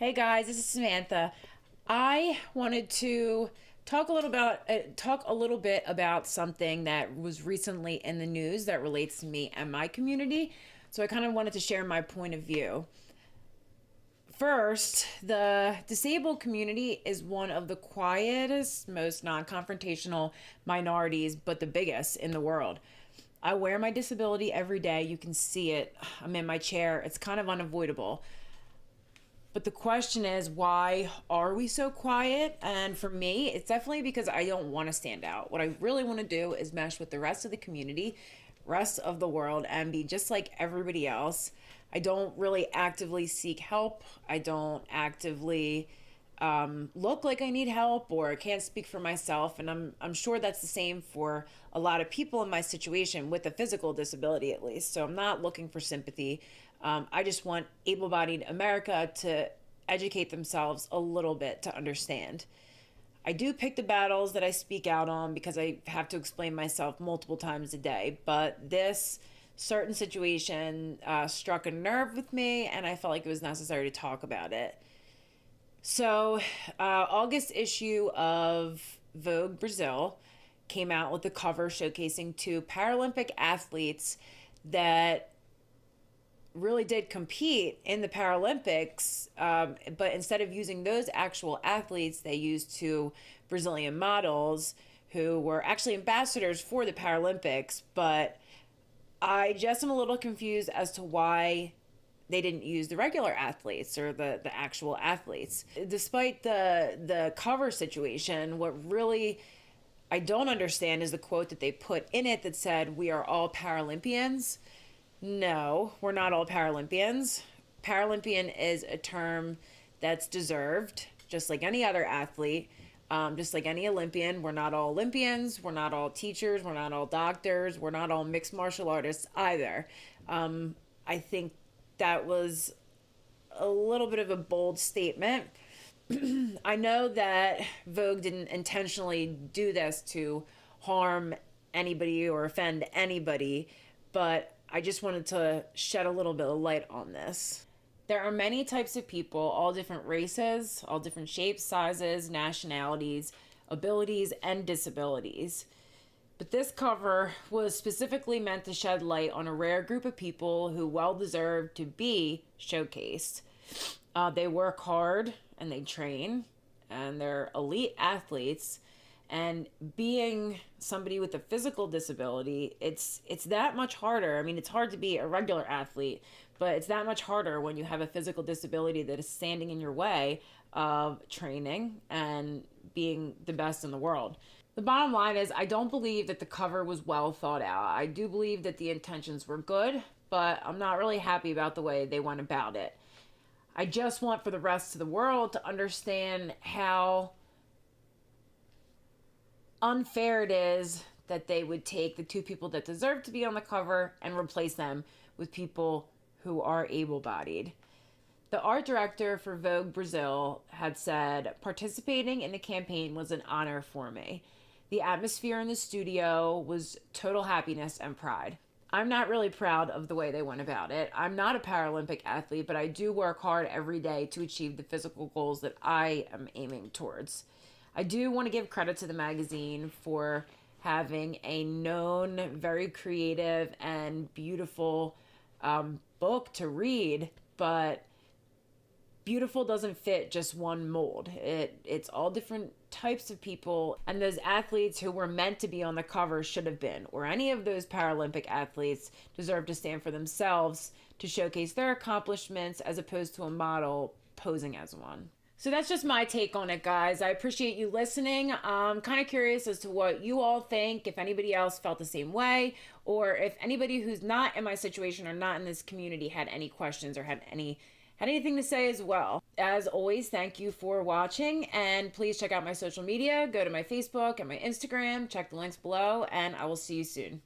Hey guys, this is Samantha. I wanted to talk a little bit about something that was recently in the news that relates to me and my community. So I kind of wanted to share my point of view. First, the disabled community is one of the quietest, most non-confrontational minorities, but the biggest in the world. I wear my disability every day. You can see it. I'm in my chair. It's kind of unavoidable. But the question is, why are we so quiet? And for me, it's definitely because I don't want to stand out. What I really want to do is mesh with the rest of the community, rest of the world, and be just like everybody else. I don't really actively seek help. I don't actively look like I need help or can't speak for myself. And I'm sure that's the same for a lot of people in my situation with a physical disability, at least. So I'm not looking for sympathy. I just want able bodied America to educate themselves a little bit to understand. I do pick the battles that I speak out on because I have to explain myself multiple times a day. But this certain situation struck a nerve with me, and I felt like it was necessary to talk about it. So, August issue of Vogue Brazil came out with a cover showcasing two Paralympic athletes that really did compete in the Paralympics, but instead of using those actual athletes, they used two Brazilian models who were actually ambassadors for the Paralympics. But I just am a little confused as to why they didn't use the regular athletes or the actual athletes. Despite the cover situation, what really I don't understand is the quote that they put in it that said, "We are all Paralympians." No, we're not all Paralympians. Paralympian is a term that's deserved, just like any other athlete, just like any Olympian. We're not all Olympians. We're not all teachers. We're not all doctors. We're not all mixed martial artists either. I think that was a little bit of a bold statement. I know that Vogue didn't intentionally do this to harm anybody or offend anybody, but I just wanted to shed a little bit of light on this. There are many types of people, all different races, all different shapes, sizes, nationalities, abilities, and disabilities. But this cover was specifically meant to shed light on a rare group of people who well deserve to be showcased. They work hard and they train, and they're elite athletes. And being somebody with a physical disability, it's that much harder. I mean, it's hard to be a regular athlete, but it's that much harder when you have a physical disability that is standing in your way of training and being the best in the world. The bottom line is, I don't believe that the cover was well thought out. I do believe that the intentions were good, but I'm not really happy about the way they went about it. I just want for the rest of the world to understand how unfair it is that they would take the two people that deserve to be on the cover and replace them with people who are able-bodied. The art director for Vogue Brazil had said, "Participating in the campaign was an honor for me. The atmosphere in the studio was total happiness and pride." I'm not really proud of the way they went about it. I'm not a Paralympic athlete, but I do work hard every day to achieve the physical goals that I am aiming towards. I do want to give credit to the magazine for having a known, very creative and beautiful book to read, but beautiful doesn't fit just one mold. It's all different types of people, and those athletes who were meant to be on the cover should have been, or any of those Paralympic athletes deserve to stand for themselves to showcase their accomplishments as opposed to a model posing as one. So that's just my take on it, guys. I appreciate you listening. I'm kind of curious as to what you all think, if anybody else felt the same way, or if anybody who's not in my situation or not in this community had any questions or had anything to say as well. As always, thank you for watching, and please check out my social media. Go to my Facebook and my Instagram, check the links below, and I will see you soon.